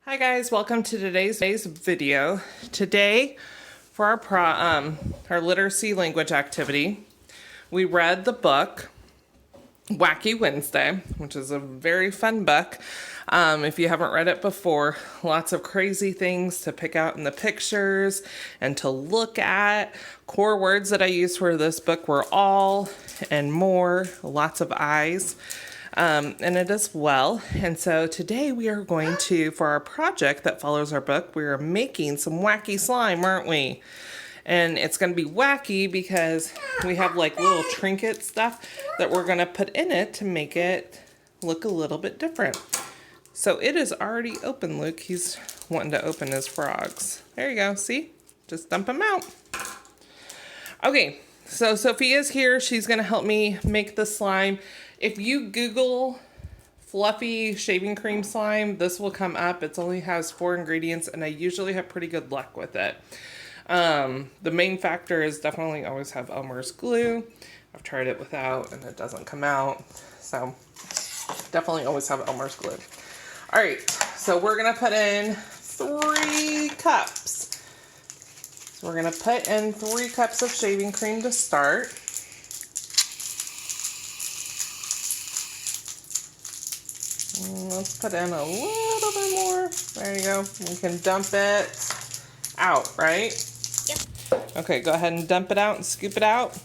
Hi guys, welcome to today's video. Today, for our literacy language activity, we read the book Wacky Wednesday, which is a very fun book. If you haven't read it before, lots of crazy things to pick out in the pictures and to look at. Core words that I used for this book were all and more, lots of eyes. And it is well. And so today we are going to, for our project that follows our book, we are making some wacky slime, aren't we? And it's going to be wacky because we have like little trinket stuff that we're going to put in it to make it look a little bit different. So it is already open, Luke. He's wanting to open his frogs. There you go. See? Just dump them out. Okay. So Sophia's here. She's going to help me make the slime. If you Google fluffy shaving cream slime, this will come up. It only has 4 ingredients, and I usually have pretty good luck with it. The main factor is definitely always have Elmer's glue. I've tried it without, and it doesn't come out. So definitely always have Elmer's glue. All right, so we're going to put in 3 cups. So we're going to put in 3 cups of shaving cream to start. Let's put in a little bit more. There you go. You can dump it out, right? Yep. Okay, go ahead and dump it out and scoop it out.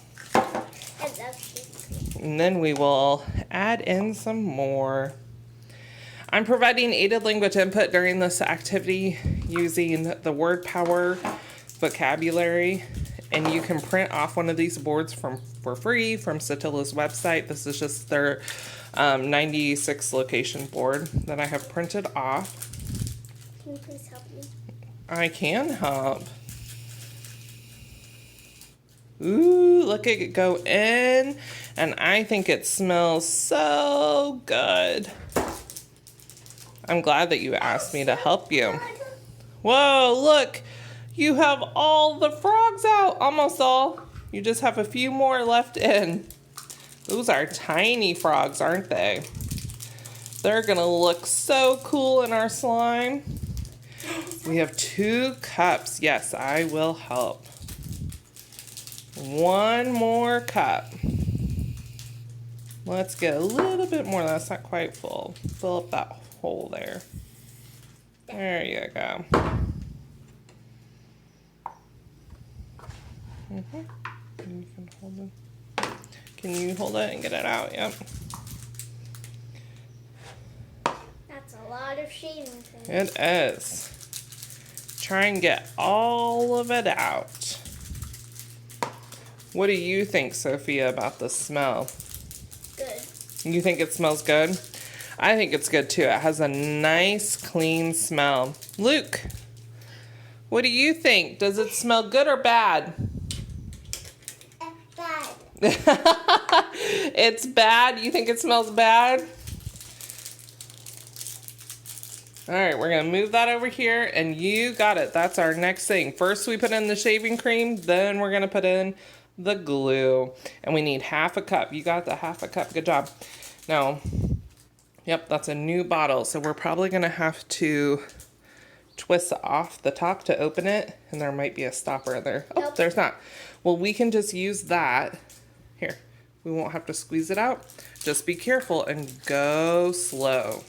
And then we will add in some more. I'm providing aided language input during this activity using the word power vocabulary. And you can print off one of these boards for free from Saltillo's website. This is just their 96 location board that I have printed off. Can you please help me? I can help. Ooh, look at it go in. And I think it smells so good. I'm glad that you asked me to help you. Whoa, look. You have all the frogs out. Almost all. You just have a few more left in. Those are tiny frogs, aren't they? They're gonna look so cool in our slime. We have 2 cups. Yes, I will help. 1 more cup. Let's get a little bit more. That's not quite full. Fill up that hole there. There you go. You can hold it. Can you hold it and get it out? Yep. That's a lot of shaving cream. It is. Try and get all of it out. What do you think, Sophia, about the smell? Good. You think it smells good? I think it's good too. It has a nice, clean smell. Luke, what do you think? Does it smell good or bad? Bad. It's bad? You think it smells bad? All right, we're going to move that over here, and you got it. That's our next thing. First, we put in the shaving cream, then we're going to put in the glue, and we need 1/2 cup. You got the 1/2 cup. Good job. Now, yep, that's a new bottle, so we're probably going to have to twist off the top to open it, and there might be a stopper there. Oh, Nope. There's not. Well, we can just use that. Here, we won't have to squeeze it out. Just be careful and go slow.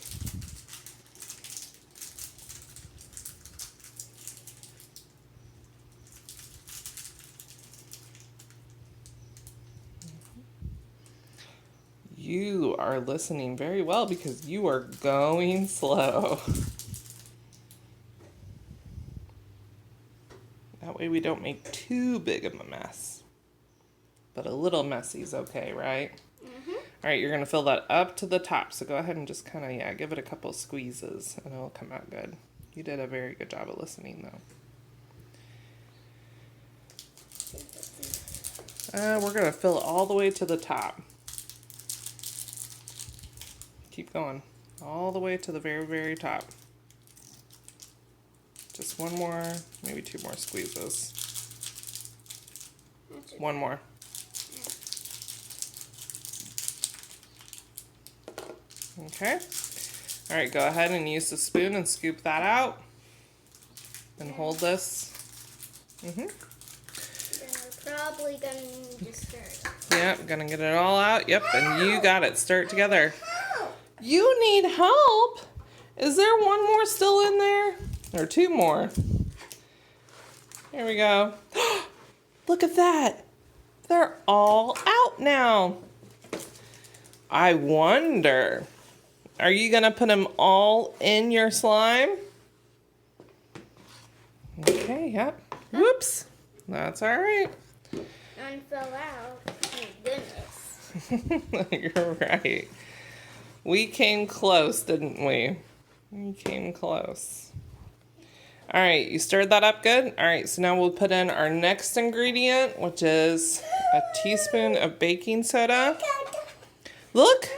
You are listening very well because you are going slow. That way we don't make too big of a mess. But a little messy is okay, right? Mm-hmm. All right, you're going to fill that up to the top. So go ahead and just kind of, give it a couple squeezes and it'll come out good. You did a very good job of listening, though. We're going to fill it all the way to the top. Keep going. All the way to the very, very top. Just 1 more, maybe 2 more squeezes. 1 more. Okay. All right, go ahead and use the spoon and scoop that out. And hold this. Then we're probably going to need to stir it. Yep, gonna get it all out. Yep, and you got it. Stir it together. You need help? Is there one more still in there? Or two more? There we go. Look at that. They're all out now. I wonder, are you gonna put them all in your slime? Okay, yep. Whoops. That's all right. None fell out. Thank goodness. You're right. We came close, didn't we? We came close. All right, you stirred that up good? All right, so now we'll put in our next ingredient, which is a teaspoon of baking soda. Look,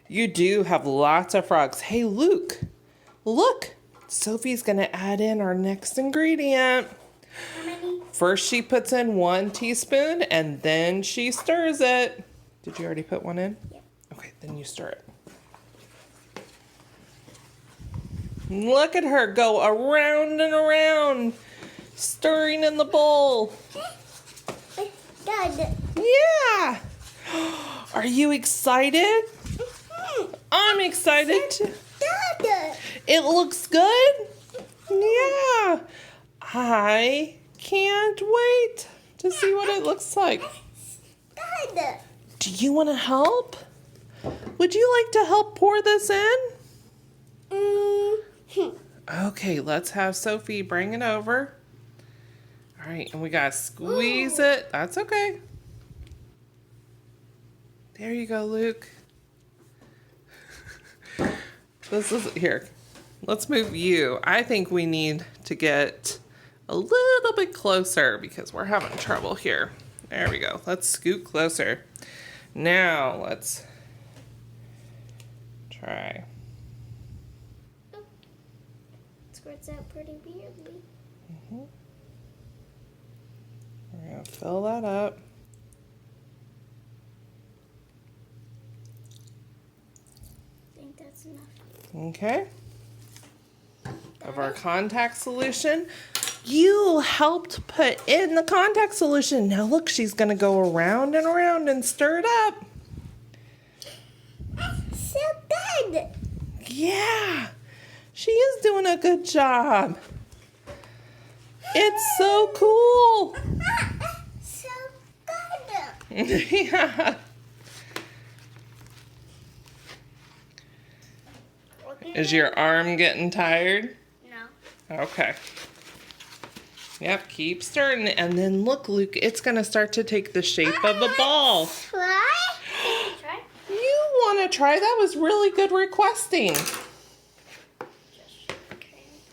you do have lots of frogs. Hey, Luke, look. Sophie's gonna add in our next ingredient. How many? First, she puts in 1 teaspoon and then she stirs it. Did you already put one in? Yeah. Okay, then you stir it. Look at her go around and around, stirring in the bowl. Dad. Yeah. Are you excited? I'm excited too. Dad. It looks good? Yeah. I can't wait to see what it looks like. Dad. Do you want to help? Would you like to help pour this in? Okay, let's have Sophie bring it over. All right, and we got to squeeze it. That's okay. There you go, Luke. This is, here, let's move you. I think we need to get a little bit closer because we're having trouble here. There we go. Let's scoot closer. Now, let's try. Squirts out pretty weirdly. We're going to fill that up. I think that's enough. Okay. Of our contact solution. You helped put in the contact solution. Now look, she's going to go around and around and stir it up. So good. Yeah. She is doing a good job. It's so cool. So good. Yeah. Is your arm getting tired? No. Okay. Yep, keep stirring it. And then look, Luke, it's going to start to take the shape of a ball. Try? Try? You want to try? That was really good requesting.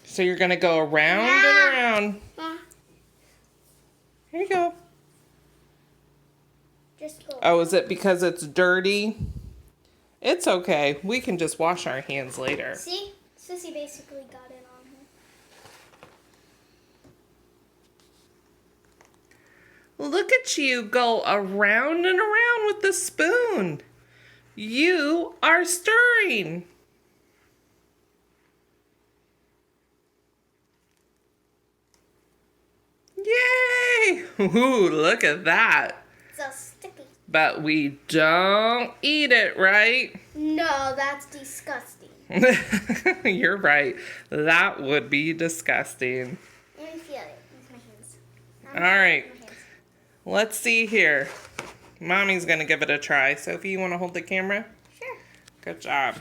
So you're going to go around and around. Here you go. Just go. Oh, is it because it's dirty? It's okay. We can just wash our hands later. See? Sissy basically got it on her. Look at you go around and around with the spoon. You are stirring. Yay! Ooh, look at that. So sticky. But we don't eat it, right? No, that's disgusting. You're right. That would be disgusting. Let me feel it with my hands. All right. Let's see here. Mommy's going to give it a try. Sophie, you want to hold the camera? Sure. Good job.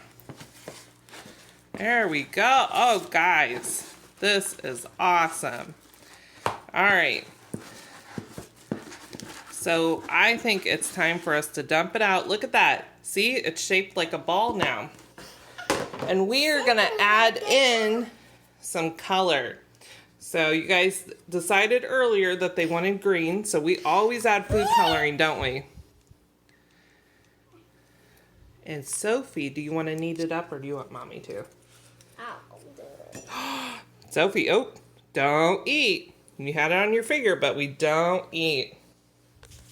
There we go. Oh, guys. This is awesome. All right. So I think it's time for us to dump it out. Look at that. See, it's shaped like a ball now. And we are going to add in some color. So you guys decided earlier that they wanted green. So we always add food coloring, don't we? And Sophie, do you want to knead it up or do you want Mommy to? I'll do it. Sophie, oh, don't eat. You had it on your finger, but we don't eat.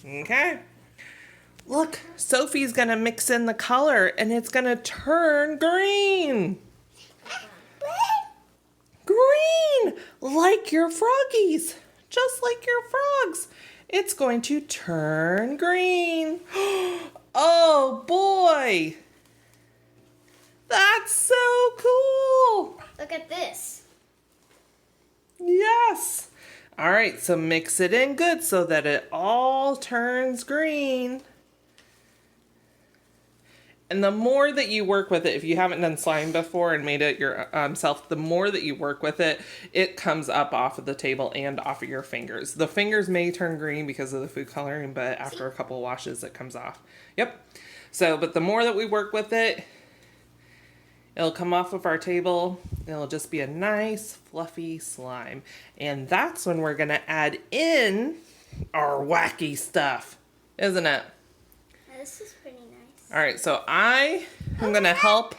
Okay. Look, Sophie's gonna mix in the color and it's gonna turn green. Green, like your froggies, just like your frogs. It's going to turn green. Oh boy, that's so cool. Look at this. Yes. All right, so mix it in good so that it all turns green. And the more that you work with it, if you haven't done slime before and made it yourself, the more that you work with it, it comes up off of the table and off of your fingers. The fingers may turn green because of the food coloring, but after a couple of washes, it comes off. Yep. So, but the more that we work with it, it'll come off of our table. It'll just be a nice, fluffy slime. And that's when we're going to add in our wacky stuff, isn't it? This is pretty nice. All right, so I am going to help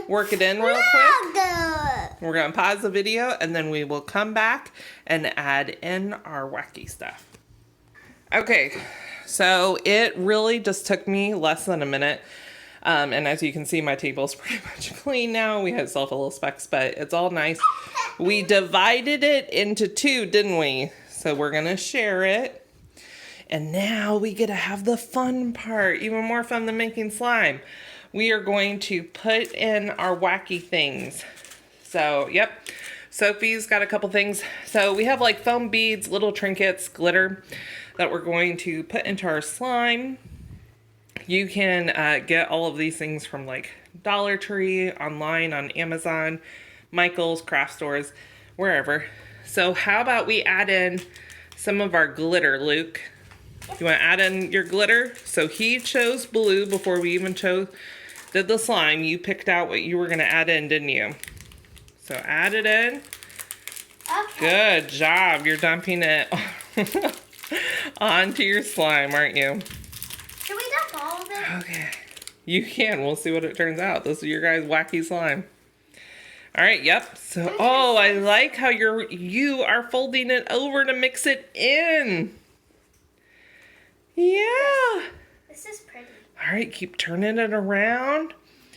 work it in real quick. We're going to pause the video, and then we will come back and add in our wacky stuff. Okay, so it really just took me less than a minute. And as you can see, my table's pretty much clean now. We had self a little specks, but it's all nice. We divided it into two, didn't we? So we're going to share it. And now we get to have the fun part, even more fun than making slime. We are going to put in our wacky things. So, yep, Sophie's got a couple things. So we have like foam beads, little trinkets, glitter that we're going to put into our slime. You can get all of these things from like Dollar Tree, online, on Amazon, Michael's, craft stores, wherever. So how about we add in some of our glitter, Luke? You want to add in your glitter? So he chose blue before we even did the slime. You picked out what you were going to add in, didn't you? So add it in. Okay. Good job. You're dumping it onto your slime, aren't you? Can we dump all of it? Okay. You can. We'll see what it turns out. This is your guys' wacky slime. All right, yep. So, oh, I like how you are folding it over to mix it in. Yeah. This is pretty. All right, keep turning it around.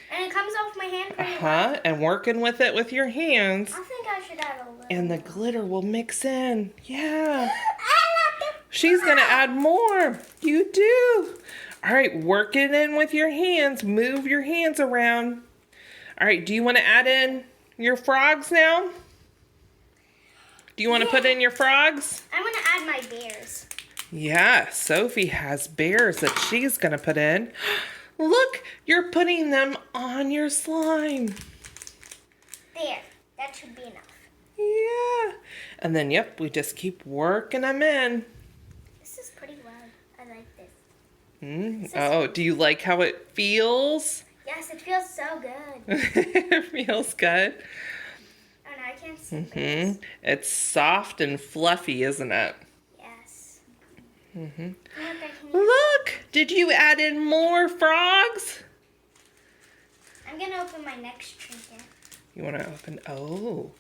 And it comes off my hand pretty well. And working with it with your hands. I think I should add a little. And the glitter will mix in. Yeah. She's going to add more. You do. All right, work it in with your hands. Move your hands around. All right, do you want to add in your frogs now? Do you want to put in your frogs? I'm going to add my bears. Yeah, Sophie has bears that she's going to put in. Look, you're putting them on your slime. There, that should be enough. Yeah. And then, yep, we just keep working them in. This is pretty well. I like this. Oh, do you like how it feels? Yes, it feels so good. It feels good. Oh no, I can't see. It's soft and fluffy, isn't it? Yes. Look, did you add in more frogs? I'm gonna open my next trinket. You want to open? Oh.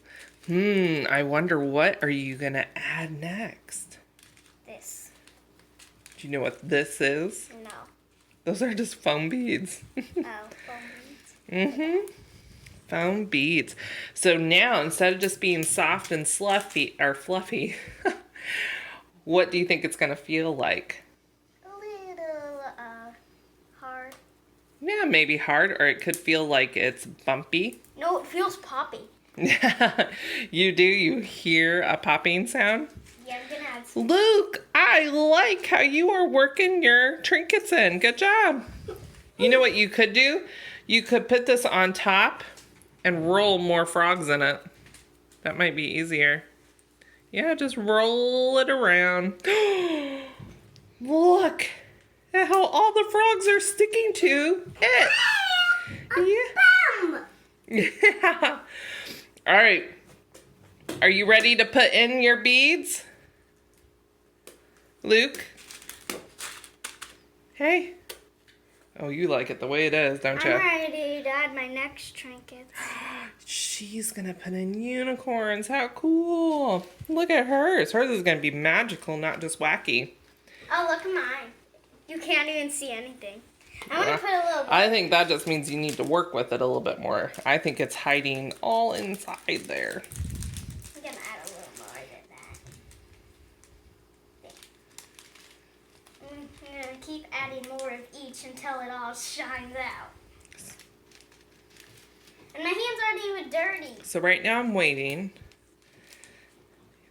I wonder what are you going to add next? This. Do you know what this is? No. Those are just foam beads. Oh, foam beads. Foam beads. So now, instead of just being soft and fluffy, what do you think it's going to feel like? A little hard. Yeah, maybe hard, or it could feel like it's bumpy. No, it feels poppy. You do? You hear a popping sound? Yeah, I'm gonna add some. Luke, I like how you are working your trinkets in. Good job. You know what you could do? You could put this on top and roll more frogs in it. That might be easier. Yeah, just roll it around. Look at how all the frogs are sticking to it. Yeah. All right. Are you ready to put in your beads? Luke? Hey? Oh, you like it the way it is, don't you? I'm ready to add my next trinket. She's going to put in unicorns. How cool. Look at hers. Hers is going to be magical, not just wacky. Oh, look at mine. You can't even see anything. I'm going to put a little... I think that just means you need to work with it a little bit more. I think it's hiding all inside there. I'm going to add a little more than that. I'm going to keep adding more of each until it all shines out. And my hands aren't even dirty. So right now I'm waiting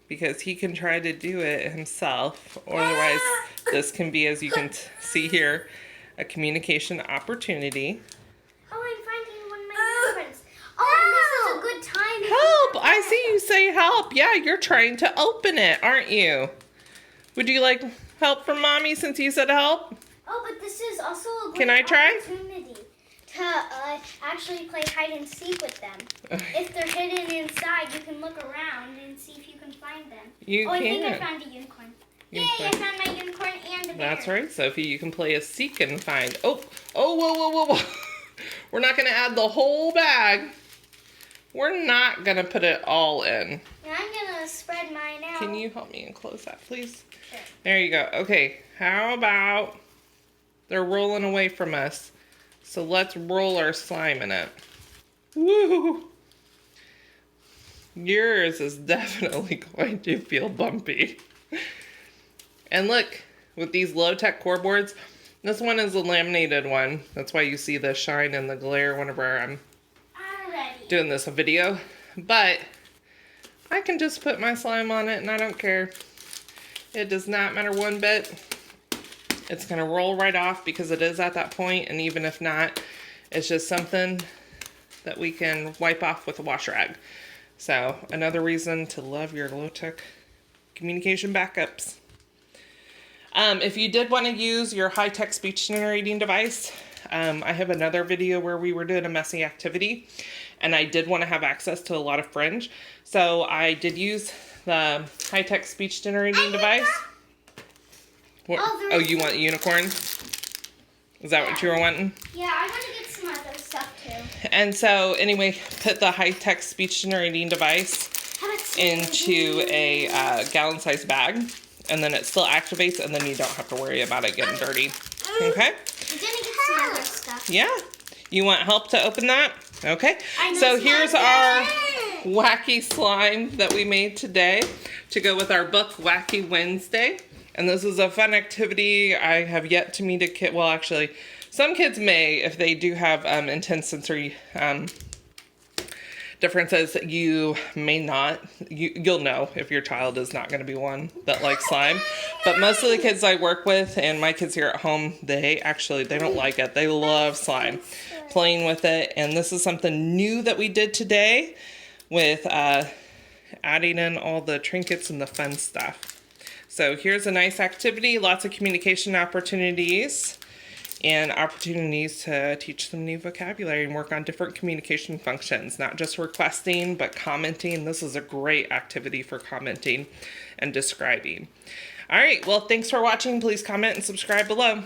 because he can try to do it himself. Or otherwise, this can be, as you can see here, a communication opportunity. Oh, I'm finding one of my favorites. Oh, and this is a good time. Help! I see you say help. Yeah, you're trying to open it, aren't you? Would you like help from Mommy since you said help? Oh, but this is also a Can great I try? opportunity to actually play hide and seek with them. If they're hidden inside, you can look around and see if you can find them. I think I found a unicorn. Yay, I found my unicorn and a bear. That's right, Sophie. You can play a seek and find. Oh, whoa. We're not going to add the whole bag. We're not going to put it all in. And I'm going to spread mine out. Can you help me and close that, please? Sure. There you go. Okay, how about they're rolling away from us. So let's roll our slime in it. Woo! Yours is definitely going to feel bumpy. And look, with these low-tech core boards, this one is a laminated one. That's why you see the shine and the glare whenever I'm doing this video. But I can just put my slime on it and I don't care. It does not matter one bit. It's going to roll right off because it is at that point, and even if not, it's just something that we can wipe off with a wash rag. So another reason to love your low-tech communication backups. If you did want to use your high-tech speech generating device, I have another video where we were doing a messy activity, and I did want to have access to a lot of fringe. So I did use the high-tech speech generating device. What? Oh, you want a unicorn? Is that what you were wanting? Yeah, I want to get some other stuff too. And so, anyway, put the high-tech speech generating device into a gallon-sized bag, and then it still activates, and then you don't have to worry about it getting dirty. Okay? I'm gonna get some other stuff. Yeah. You want help to open that? Okay. So here's our wacky slime that we made today to go with our book, Wacky Wednesday. And this is a fun activity. I have yet to meet a kid. Well, actually, some kids may, if they do have intense sensory differences. You may not. You'll know if your child is not going to be one that likes slime. But most of the kids I work with and my kids here at home, they don't like it. They love slime, playing with it. And this is something new that we did today with adding in all the trinkets and the fun stuff. So here's a nice activity, lots of communication opportunities and opportunities to teach them new vocabulary and work on different communication functions, not just requesting, but commenting. This is a great activity for commenting and describing. All right, well, thanks for watching. Please comment and subscribe below.